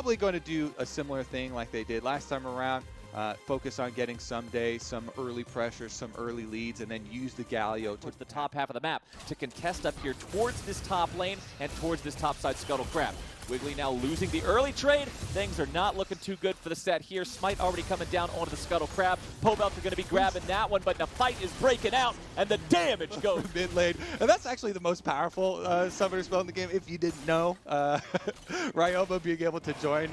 probably going to do a similar thing like they did last time around. Focus on getting someday some early pressure, some early leads, and then use the Galio towards the top half of the map to contest up here towards this top lane and towards this topside Scuttle Crab. Wiggly now losing the early trade. Things are not looking too good for the set here. Smite already coming down onto the Scuttle Crab. Pobelt are going to be grabbing that one, but the fight is breaking out, and the damage goes mid lane. And that's actually the most powerful summoner spell in the game. If you didn't know, Ryoma being able to join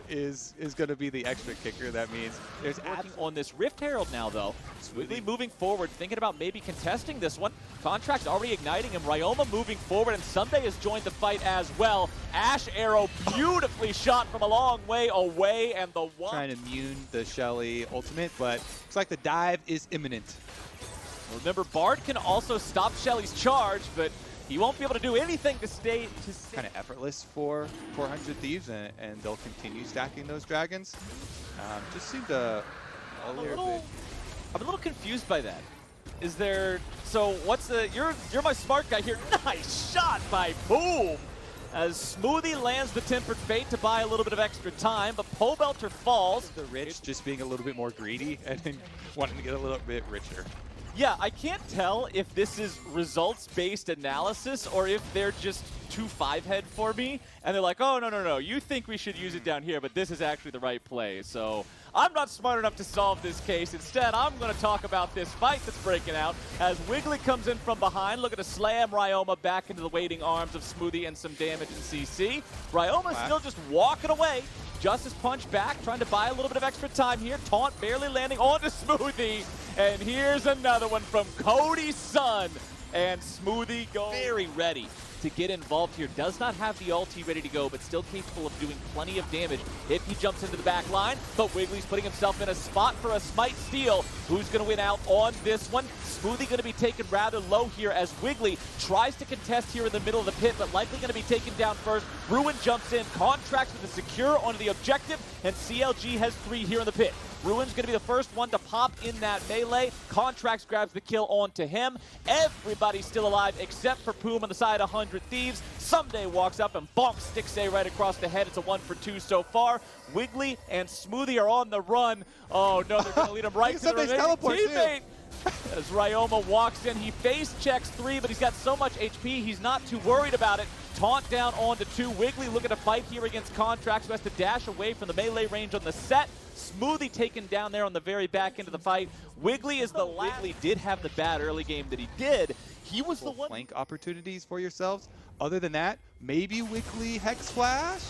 is going to be the extra kicker. That means there's working on this Rift Herald now, though. Wiggly moving forward, thinking about maybe contesting this one. Contract's already igniting him. Ryoma moving forward, and Someday has joined the fight as well. Ash Arrow beautifully shot from a long way away, and the one trying to immune the Shelly ultimate, but looks like the dive is imminent. Remember, Bard can also stop Shelly's charge, but he won't be able to do anything to stay. Kind of effortless for 400 Thieves, and they'll continue stacking those dragons. Just seemed to I'm a little confused by that. Is there, so what's the, you're my smart guy here. Nice shot by Boom! As Smoothie lands the Tempered Fate to buy a little bit of extra time, but Pobelter falls. The rich just being a little bit more greedy and then wanting to get a little bit richer. Yeah, I can't tell if this is results-based analysis or if they're just too 5-head for me, and they're like, oh, no, you think we should use it down here, but this is actually the right play. So I'm not smart enough to solve this case. Instead, I'm going to talk about this fight that's breaking out as Wiggly comes in from behind, looking to slam Ryoma back into the waiting arms of Smoothie and some damage in CC. Ryoma's still just walking away. Justice Punch back, trying to buy a little bit of extra time here. Taunt barely landing onto Smoothie. And here's another one from Cody's son. And Smoothie goes very ready to get involved here. Does not have the ulti ready to go, but still capable of doing plenty of damage if he jumps into the back line. But Wiggly's putting himself in a spot for a Smite steal. Who's going to win out on this one? Smoothie going to be taken rather low here as Wiggly tries to contest here in the middle of the pit, but likely going to be taken down first. Ruin jumps in, contracts with a secure onto the objective, and CLG has 3 here in the pit. Ruin's going to be the first one to pop in that melee. Contracts grabs the kill onto him. Everybody's still alive except for Poom on the side of 100 Thieves. Someday walks up and bonks Stixay right across the head. It's a 1 for 2 so far. Wiggly and Smoothie are on the run. Oh no, they're going to lead him right to the remaining teammate. As Ryoma walks in, he face checks 3, but he's got so much HP, he's not too worried about it. Taunt down onto 2. Wiggly looking to fight here against Contracts, who has to dash away from the melee range on the set. Smoothie taken down there on the very back end of the fight. Wiggly is the last. Wiggly did have the bad early game that he did. He was the one. Flank opportunities for yourselves. Other than that, maybe Wiggly Hex Flash?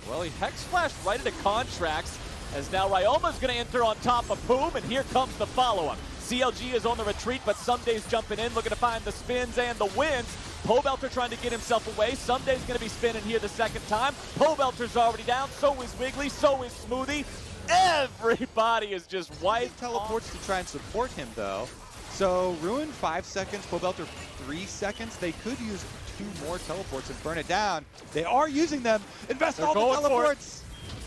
Well, he Hex Flashed right into Contracts, as now Ryoma's going to enter on top of Boom, and here comes the follow-up. CLG is on the retreat, but Someday's jumping in, looking to find the spins and the wins. Pobelter trying to get himself away. Someday's going to be spinning here the second time. Pobelter's already down, so is Wiggly, so is Smoothie. Everybody is just white. Teleports to try and support him, though. So Ruin 5 seconds, Pobelter 3 seconds. They could use 2 more teleports and burn it down. They are using them. Invest all the teleports.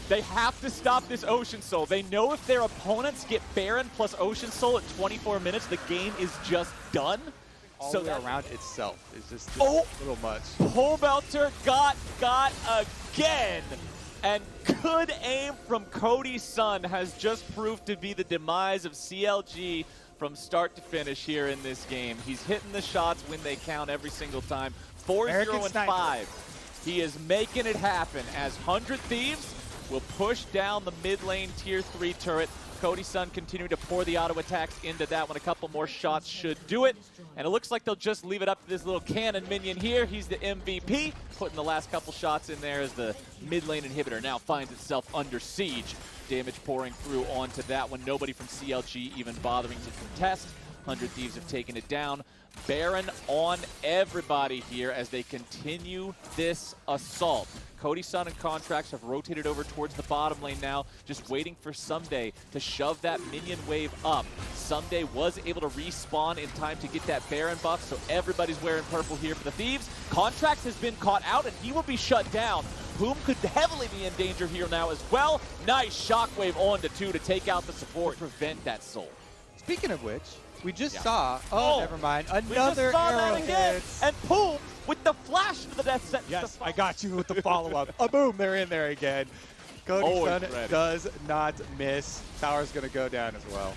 They have to stop this Ocean Soul. They know if their opponents get Baron plus Ocean Soul at 24 minutes, the game is just done. All so the way around itself is just a little much. Pobelter got again. And good aim from Cody's son has just proved to be the demise of CLG from start to finish here in this game. He's hitting the shots when they count every single time. 4-0-5. He is making it happen as 100 Thieves will push down the mid lane tier 3 turret. Cody's son continuing to pour the auto attacks into that one. A couple more shots should do it. And it looks like they'll just leave it up to this little cannon minion here. He's the MVP, putting the last couple shots in there as the mid lane inhibitor now finds itself under siege. Damage pouring through onto that one. Nobody from CLG even bothering to contest. 100 Thieves have taken it down. Baron on everybody here as they continue this assault. Cody's son and Contracts have rotated over towards the bottom lane now, just waiting for Someday to shove that minion wave up. Someday was able to respawn in time to get that Baron buff, so everybody's wearing purple here for the Thieves. Contracts has been caught out, and he will be shut down. Poom could heavily be in danger here now as well. Nice shockwave onto 2 to take out the support, prevent that soul. Speaking of which, we just Yeah. saw, never mind, We just another saw arrow that again, hits. and boom, with the flash to the death sentence. Yes, I got you with the follow-up. Boom, they're in there again. Cody Sun ready. does not miss. Tower's going to go down as well.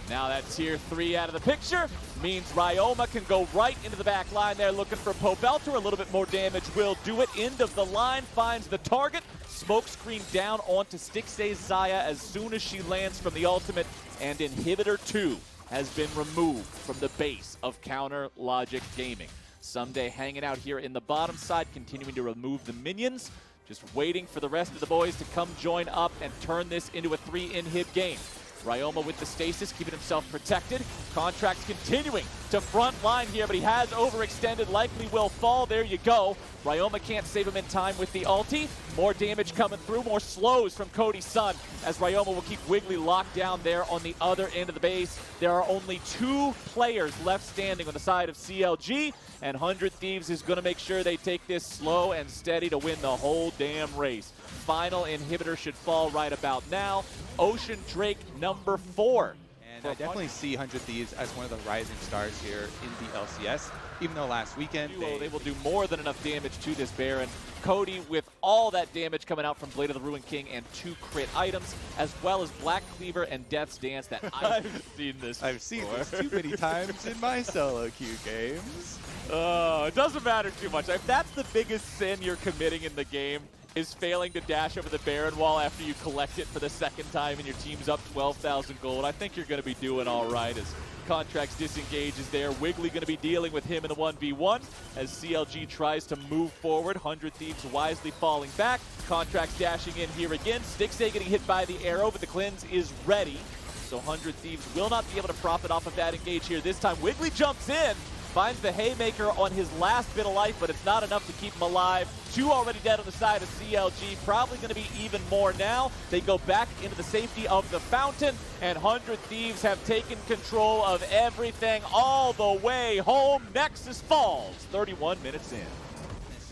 Now that tier 3 out of the picture means Ryoma can go right into the back line there looking for Pobelter. A little bit more damage will do it. End of the line, finds the target. Smoke screen down onto Stixay's Xayah as soon as she lands from the ultimate. And Inhibitor 2 has been removed from the base of Counter Logic Gaming. Someday hanging out here in the bottom side, continuing to remove the minions. Just waiting for the rest of the boys to come join up and turn this into a 3-inhib game. Ryoma with the stasis, keeping himself protected. Contract's continuing to front line here, but he has overextended, likely will fall. There you go. Ryoma can't save him in time with the ulti. More damage coming through, more slows from Cody Sun, as Ryoma will keep Wiggly locked down there on the other end of the base. There are only 2 players left standing on the side of CLG, and 100 Thieves is going to make sure they take this slow and steady to win the whole damn race. Final inhibitor should fall right about now. Ocean Drake number 4. And I definitely see 100 Thieves as one of the rising stars here in the LCS. Even though last weekend they will do more than enough damage to this Baron. Cody with all that damage coming out from Blade of the Ruined King and 2 crit items, as well as Black Cleaver and Death's Dance that I've seen this I've seen this too many times in my solo queue games. It doesn't matter too much. If that's the biggest sin you're committing in the game, is failing to dash over the Baron wall after you collect it for the second time and your team's up 12,000 gold, I think you're going to be doing all right as Contracts disengages there. Wiggly going to be dealing with him in the 1v1 as CLG tries to move forward. 100 Thieves wisely falling back. Contracts dashing in here again. Stixay getting hit by the arrow, but the cleanse is ready. So 100 Thieves will not be able to profit off of that engage here. This time Wiggly jumps in, finds the haymaker on his last bit of life, but it's not enough to keep him alive. 2 already dead on the side of CLG, probably going to be even more now. They go back into the safety of the fountain, and 100 Thieves have taken control of everything all the way home. Nexus falls 31 minutes in.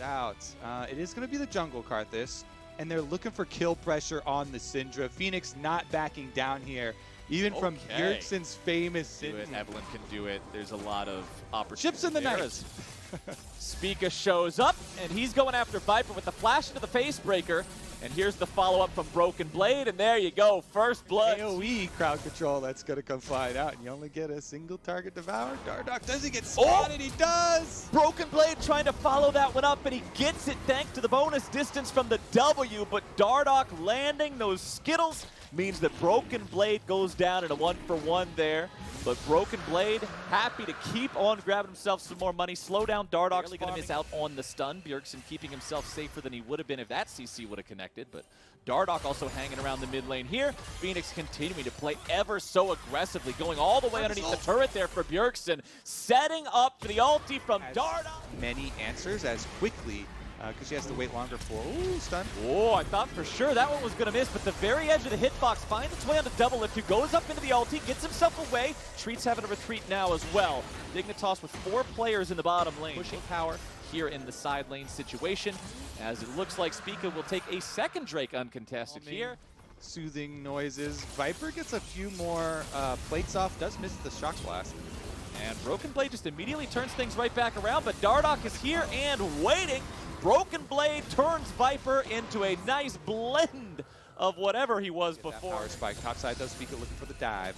Out. It is going to be the jungle Karthus, and they're looking for kill pressure on the Syndra. Phoenix not backing down here. Even from Bjergsen's famous Evelyn can do it. There's a lot of opportunities. Ships in the night. Spica shows up, and he's going after Viper with the flash into the face breaker. And here's the follow-up from Broken Blade, and there you go, first blood. AoE crowd control that's going to come flying out, and you only get a single target devoured. Dardoch, does he get spotted? He does! Broken Blade trying to follow that one up, and he gets it thanks to the bonus distance from the W, but Dardoch landing those Skittles means that Broken Blade goes down in a 1-for-1 there. But Broken Blade happy to keep on grabbing himself some more money. Slow down Dardoch. Really going to miss out on the stun. Bjergsen keeping himself safer than he would have been if that CC would have connected. But Dardoch also hanging around the mid lane here. Phoenix continuing to play ever so aggressively, going all the way underneath the turret there for Bjergsen. Setting up for the ulti from Dardoch. Many answers as quickly because she has to wait longer for stun. Oh, I thought for sure that one was going to miss, but the very edge of the hitbox finds its way onto double lift, who goes up into the ulti, gets himself away. Treat's having to retreat now as well. Dignitas with 4 players in the bottom lane. Pushing power here in the side lane situation, as it looks like Spica will take a second Drake uncontested here. Soothing noises. Viper gets a few more plates off, does miss the shock blast. And Broken Blade just immediately turns things right back around, but Dardoch is here and waiting. Broken Blade turns Viper into a nice blend of whatever he was before. Power spike topside does Spica looking for the dive.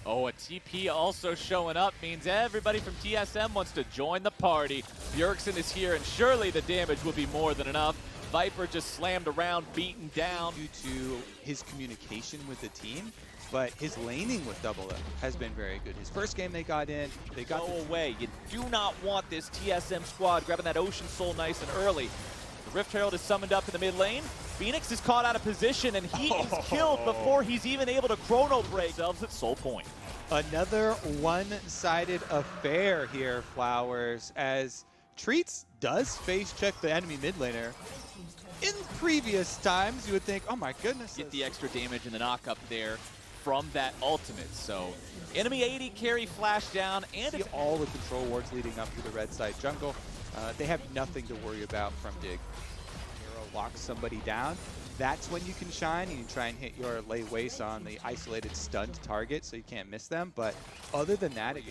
Oh, a TP also showing up means everybody from TSM wants to join the party. Bjergsen is here, and surely the damage will be more than enough. Viper just slammed around, beaten down. Due to his communication with the team, but his laning with Double Up has been very good. His first game they got in, they got Go away. You do not want this TSM squad grabbing that Ocean Soul nice and early. The Rift Herald is summoned up in the mid lane. Phoenix is caught out of position, and he is killed before he's even able to chrono break themselves at Soul Point. Another one-sided affair here, Flowers, as Treats does face check the enemy mid laner. In previous times, you would think, oh my goodness. Get the extra damage and the knock up there from that ultimate. So enemy 80 carry flash down, and it's all the control wards leading up to the red side jungle. They have nothing to worry about from Dig. lock somebody down, that's when you can shine and you try and hit your lay waste on the isolated stunned target so you can't miss them. But other than that, in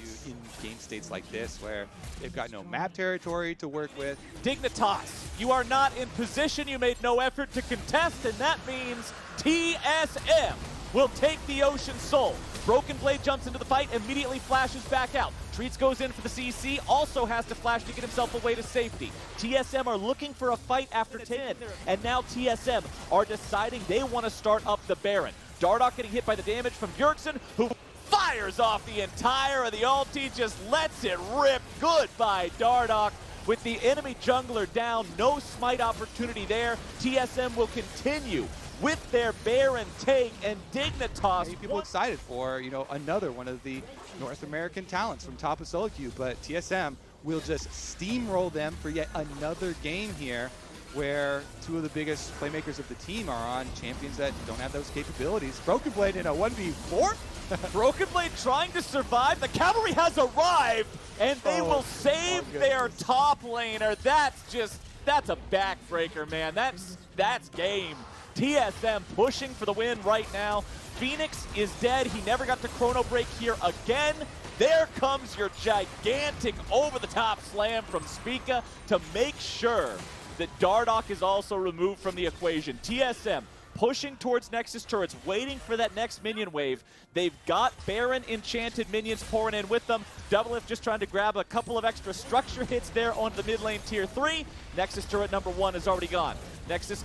game states like this where they've got no map territory to work with. Dignitas, you are not in position, you made no effort to contest, and that means TSM will take the Ocean Soul. Broken Blade jumps into the fight, immediately flashes back out. Treats goes in for the CC, also has to flash to get himself away to safety. TSM are looking for a fight after 10, and now TSM are deciding they want to start up the Baron. Dardoch getting hit by the damage from Bjergsen, who fires off the entire of the ulti, just lets it rip. Good by Dardoch. With the enemy jungler down, no smite opportunity there. TSM will continue with their Baron take, and Dignitas. Many people excited for, you know, another one of the North American talents from top of solo queue, but TSM will just steamroll them for yet another game here where two of the biggest playmakers of the team are on champions that don't have those capabilities. Broken Blade in a 1v4? Broken Blade trying to survive. The cavalry has arrived, and they will save their top laner. That's a backbreaker, man. That's game. TSM pushing for the win right now. Phoenix is dead. He never got to chrono break here again. There comes your gigantic over-the-top slam from Spica to make sure that Dardoch is also removed from the equation. TSM pushing towards Nexus turrets, waiting for that next minion wave. They've got Baron enchanted minions pouring in with them. Doublelift just trying to grab a couple of extra structure hits there onto the mid lane tier 3. Nexus turret number 1 is already gone. Nexus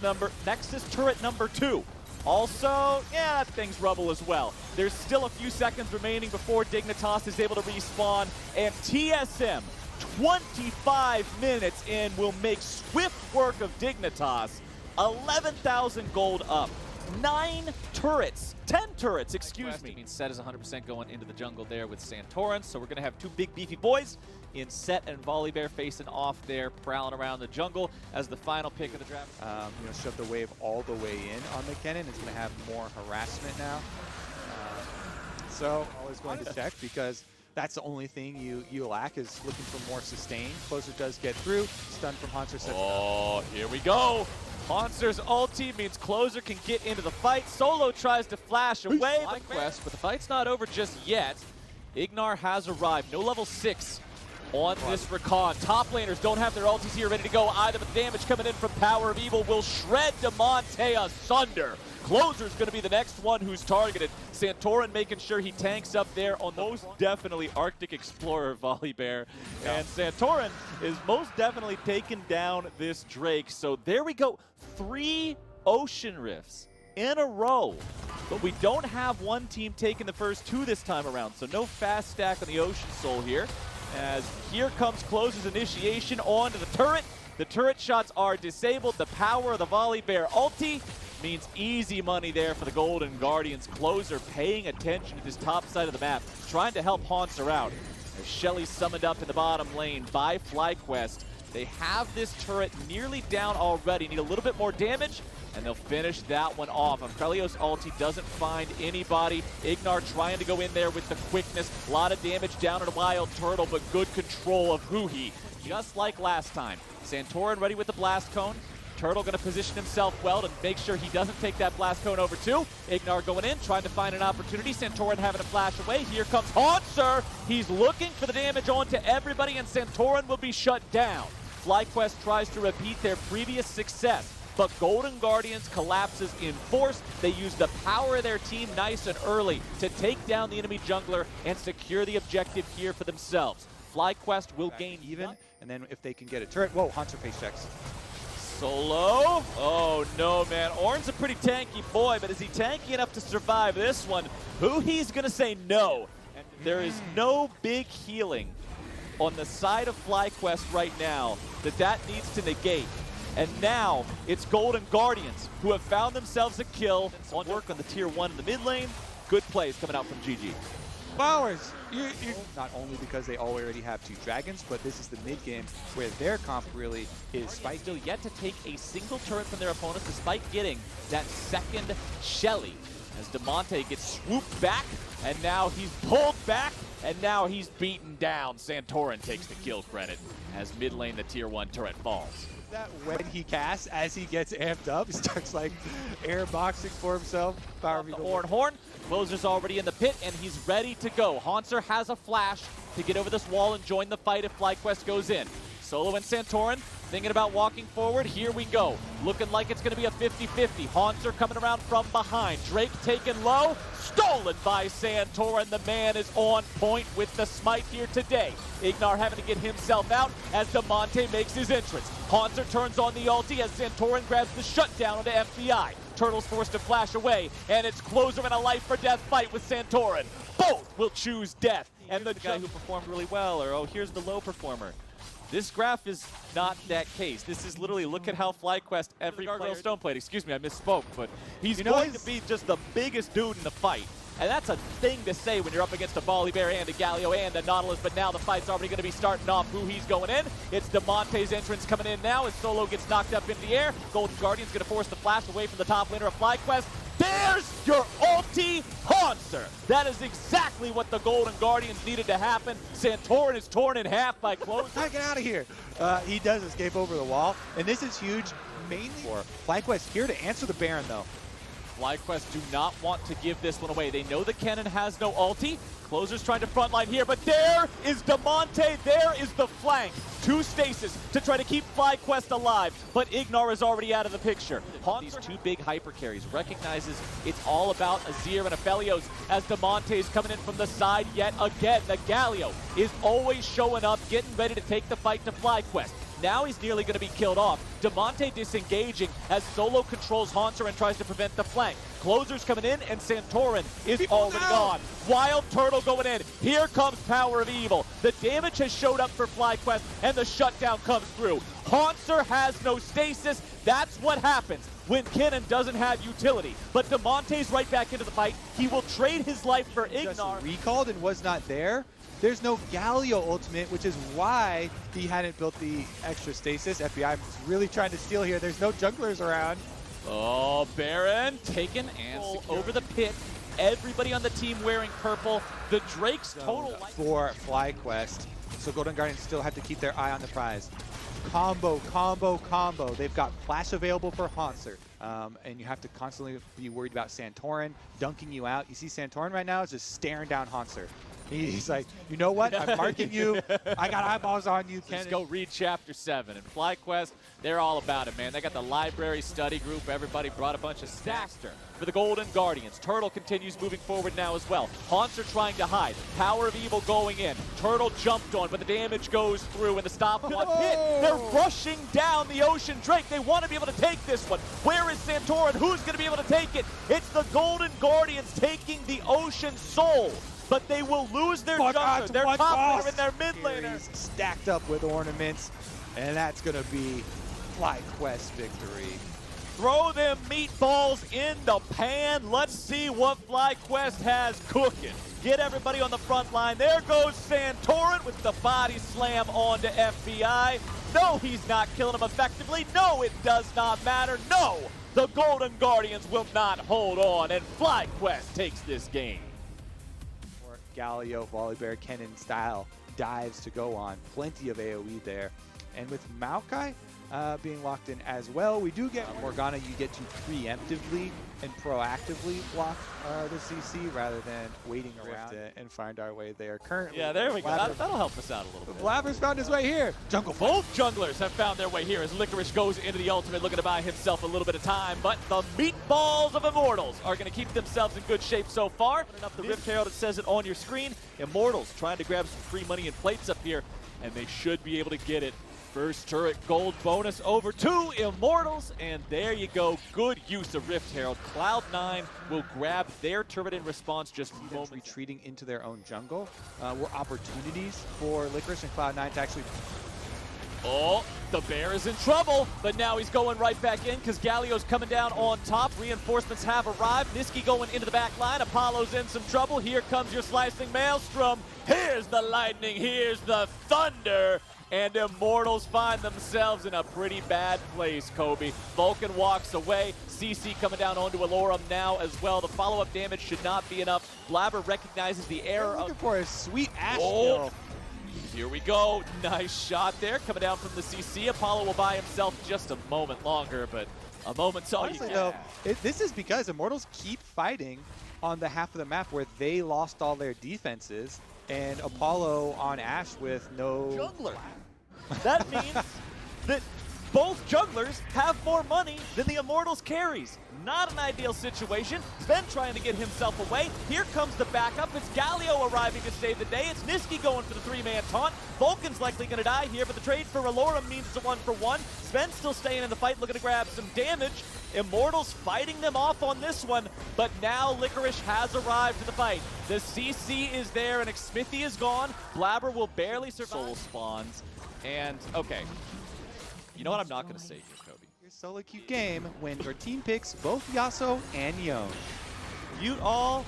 turret number 2. Also, yeah, that thing's rubble as well. There's still a few seconds remaining before Dignitas is able to respawn, and TSM, 25 minutes in, will make swift work of Dignitas. 11,000 gold up. 10 turrets, excuse me. Set is 100% going into the jungle there with Santorin, so we're going to have two big beefy boys in Set and Volibear facing off there, prowling around the jungle as the final pick of the draft. You know, shove the wave all the way in on McKinnon. It's going to have more harassment now. So always going to check because that's the only thing you lack is looking for more sustain. Closer does get through. Stun from Haunter sets it up. Oh, here we go. Monster's ulti means Closer can get into the fight. Solo tries to flash away. Quest, but the fight's not over just yet. Ignar has arrived. No level 6 on this Rakan. Top laners don't have their ultis here ready to go either, but damage coming in from Power of Evil will shred Demonte asunder. Closer's going to be the next one who's targeted. Santorin making sure he tanks up there on the most definitely Arctic Explorer Volibear. And Santorin is most definitely taking down this Drake. So there we go. 3 Ocean Rifts in a row. But we don't have one team taking the first 2 this time around. So no fast stack on the Ocean Soul here. As here comes Closer's initiation onto the turret. The turret shots are disabled. The power of the Volibear ulti means easy money there for the Golden Guardians. Closer paying attention to this top side of the map, trying to help Haunter out. As Shelly summoned up in the bottom lane by FlyQuest. They have this turret nearly down already. Need a little bit more damage, and they'll finish that one off. Aurelio's ulti doesn't find anybody. Ignar trying to go in there with the quickness. A lot of damage down on a Wild Turtle, but good control of Huhi. Just like last time. Santorin ready with the Blast Cone. Turtle going to position himself well to make sure he doesn't take that Blast Cone over too. Ignar going in, trying to find an opportunity. Santorin having to flash away. Here comes Haunter. He's looking for the damage onto everybody, and Santorin will be shut down. FlyQuest tries to repeat their previous success, but Golden Guardians collapses in force. They use the power of their team nice and early to take down the enemy jungler and secure the objective here for themselves. FlyQuest will gain even, and then if they can get a turret, whoa, Haunter face checks. Solo? Oh no, man. Ornn's a pretty tanky boy, but is he tanky enough to survive this one? Huhi's gonna say no. There is no big healing on the side of FlyQuest right now that needs to negate. And now it's Golden Guardians who have found themselves a kill on work on the tier 1 in the mid lane. Good plays coming out from GG. Flowers, not only because they already have 2 dragons, but this is the mid game where their comp really is Spike. Still yet to take a single turret from their opponents despite getting that second Shelly. As Demonte gets swooped back, and now he's pulled back, and now he's beaten down. Santorin takes the kill credit as mid lane the tier 1 turret falls. that when he casts, as he gets amped up, he starts like air boxing for himself. Power The Horn. Closer's already in the pit, and he's ready to go. Haunter has a flash to get over this wall and join the fight if FlyQuest goes in. Solo and Santorin thinking about walking forward. Here we go. Looking like it's going to be a 50-50. Haunter coming around from behind. Drake taken low. Stolen by Santorin. The man is on point with the smite here today. Ignar having to get himself out as Damonte makes his entrance. Haunter turns on the ulti as Santorin grabs the shutdown onto FBI. Turtle's forced to flash away, and it's Closer in a life-or-death fight with Santorin. Both will choose death. And the guy who performed really well, or oh, here's the low performer. This graph is not that case. This is literally, look at how FlyQuest every player... Stone Plate, excuse me, I misspoke, but he's going to be just the biggest dude in the fight. And that's a thing to say when you're up against a Volibear and a Galio and a Nautilus, but now the fight's already going to be starting off who he's going in. It's Damonte's entrance coming in now as Solo gets knocked up into the air. Golden Guardian's going to force the flash away from the top laner of FlyQuest. There's your ulti, Haunter. That is exactly what the Golden Guardians needed to happen. Santorin is torn in half by Closer. Get out of here. He does escape over the wall, and this is huge, mainly for FlyQuest here to answer the Baron, though. FlyQuest do not want to give this one away. They know the cannon has no ulti. Closer's trying to frontline here, but there is Damonte. There is the flank. 2 stasis to try to keep FlyQuest alive, but Ignar is already out of the picture. These 2 big hyper carries recognizes it's all about Azir and Aphelios as Damonte is coming in from the side yet again. The Galio is always showing up, getting ready to take the fight to FlyQuest. Now he's nearly going to be killed off. Damonte disengaging as Solo controls Haunter and tries to prevent the flank. Closer's coming in, and Santorin is already gone. Wild Turtle going in. Here comes Power of Evil. The damage has showed up for FlyQuest, and the shutdown comes through. Haunter has no stasis. That's what happens when Kennen doesn't have utility. But Damonte's right back into the fight. He will trade his life for Ignar. Just recalled and was not there. There's no Galio ultimate, which is why he hadn't built the extra stasis. FBI is really trying to steal here. There's no junglers around. Oh, Baron taken and over the pit. Everybody on the team wearing purple. The Drake's total for FlyQuest. So Golden Guardians still have to keep their eye on the prize. Combo. They've got flash available for Haunter. And you have to constantly be worried about Santorin dunking you out. You see Santorin right now is just staring down Haunter. He's like, you know what? I'm marking you. I got eyeballs on you, Ken. Let's go read Chapter 7. And FlyQuest, they're all about it, man. They got the library study group. Everybody brought a bunch of stacks for the Golden Guardians. Turtle continues moving forward now as well. Haunter trying to hide. Power of Evil going in. Turtle jumped on, but the damage goes through in the stop on pit. They're rushing down the Ocean Drake. They want to be able to take this one. Where is Santorin? Who's going to be able to take it? It's the Golden Guardians taking the Ocean Soul. But they will lose their jungler, their top laner, and their mid laner. Stacked up with ornaments, and that's going to be FlyQuest victory. Throw them meatballs in the pan. Let's see what FlyQuest has cooking. Get everybody on the front line. There goes Santorin with the body slam onto FBI. No, he's not killing him effectively. No, it does not matter. No, the Golden Guardians will not hold on, and FlyQuest takes this game. Galio, Volibear, Kennen style dives to go on. Plenty of AoE there. And with Maokai being locked in as well, we do get Morgana. You get to preemptively and proactively block the CC rather than waiting around and find our way there. Currently, yeah, there we go. That'll help us out a little bit. Blabber's found his way here. Jungle. Both junglers have found their way here as Licorice goes into the ultimate, looking to buy himself a little bit of time. But the meatballs of Immortals are going to keep themselves in good shape so far. Up the Rift Herald, it says it on your screen. Immortals trying to grab some free money and plates up here, and they should be able to get it. First turret gold bonus over to Immortals, and there you go. Good use of Rift Herald. Cloud9 will grab their turret in response just moments. Retreating into their own jungle were opportunities for Licorice and Cloud9 to actually... Oh, the bear is in trouble, but now he's going right back in because Galio's coming down on top. Reinforcements have arrived. Niski going into the back line. Apollo's in some trouble. Here comes your slicing Maelstrom. Here's the lightning. Here's the thunder. And Immortals find themselves in a pretty bad place, Kobe. Vulcan walks away. CC coming down onto Alorum now as well. The follow-up damage should not be enough. Blabber recognizes the error. Looking for a sweet Ash kill. Here we go. Nice shot there coming down from the CC. Apollo will buy himself just a moment longer, but a moment's all Honestly, you though, get. this is because Immortals keep fighting on the half of the map where they lost all their defenses, and Apollo on Ashe with no Jungler. That means that both junglers have more money than the Immortals carries. Not an ideal situation. Sven trying to get himself away. Here comes the backup. It's Galio arriving to save the day. It's Niski going for the 3-man taunt. Vulcan's likely going to die here, but the trade for Alorum means it's a 1-for-1. Sven still staying in the fight, looking to grab some damage. Immortals fighting them off on this one, but now Licorice has arrived to the fight. The CC is there, and Xmithie is gone. Blabber will barely survive. Soul spawns, and okay. You know what I'm not going to say here, Kobe? your solo queue game when your team picks both Yasuo and Yone. Mute all.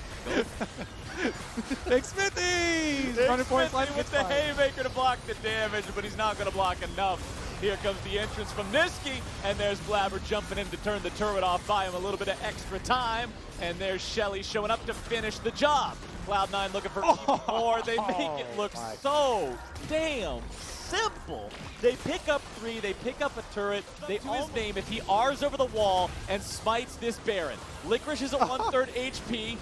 Xmithie! Running for his life with the haymaker to block the damage, but he's not going to block enough. Here comes the entrance from Niski, and there's Blabber jumping in to turn the turret off, buy him a little bit of extra time, and there's Shelly showing up to finish the job. Cloud9 looking for even more. They make it look so damn simple. They pick up 3, they pick up a turret, they all name it. He R's over the wall and smites this Baron. Licorice is at 1/3 HP.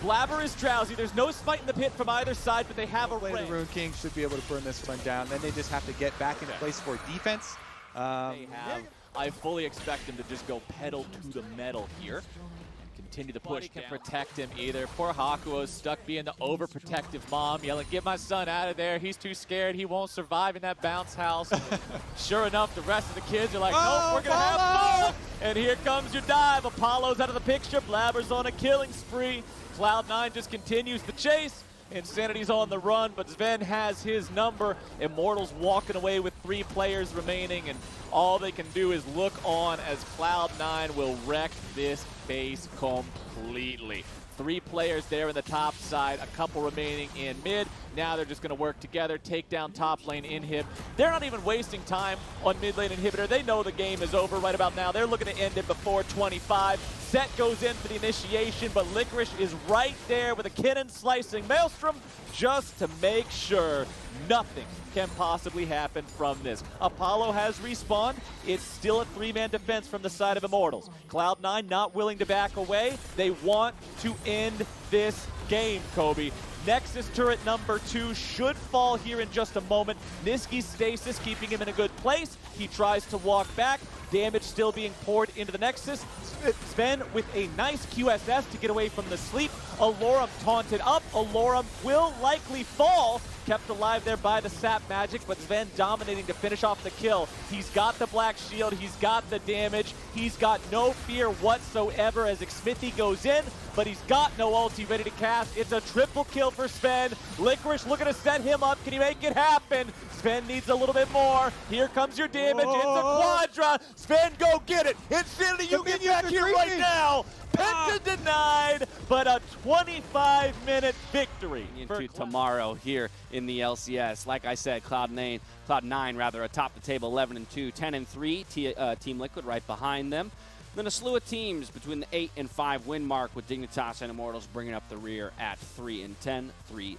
Blabber is drowsy. There's no smite in the pit from either side, but they have a The ring. Rune King should be able to burn this one down. Then they just have to get back into place for defense. I fully expect him to just go pedal to the metal here. Continue to push. Can protect him either. Poor Hakuo's stuck being the overprotective mom, yelling, "Get my son out of there. He's too scared. He won't survive in that bounce house." Sure enough, the rest of the kids are like, "Nope, we're going to have fun." And here comes your dive. Apollo's out of the picture. Blabber's on a killing spree. Cloud9 just continues the chase. Insanity's on the run, but Sven has his number. Immortals walking away with 3 players remaining, and all they can do is look on as Cloud9 will wreck this base completely. 3 players there in the top side, a couple remaining in mid. Now they're just going to work together, take down top lane inhib. They're not even wasting time on mid lane inhibitor. They know the game is over right about now. They're looking to end it before 25. Set goes in for the initiation, but Licorice is right there with a cannon slicing Maelstrom just to make sure nothing can possibly happen from this. Apollo has respawned. It's still a 3-man defense from the side of Immortals. Cloud9 not willing to back away. They want to end this game, Kobe. Nexus turret number 2 should fall here in just a moment. Niski's stasis keeping him in a good place. He tries to walk back. Damage still being poured into the Nexus. Sven with a nice QSS to get away from the sleep. Alorum taunted up. Alorum will likely fall. Kept alive there by the sap magic, but Sven dominating to finish off the kill. He's got the black shield. He's got the damage. He's got no fear whatsoever as Xmithie goes in, but he's got no ulti ready to cast. It's a triple kill for Sven. Licorice looking to set him up. Can he make it happen? Sven needs a little bit more. Here comes your damage. It's a quadra. Sven, go get it. Insanity, you get back here right now. Penta denied, but a 25-minute victory. Into tomorrow here in the LCS. Like I said, Cloud9 atop the table, 11-2, 10-3. Team Liquid right behind them. Then a slew of teams between the 8 and 5 win mark with Dignitas and Immortals bringing up the rear at 3-10, 3-11.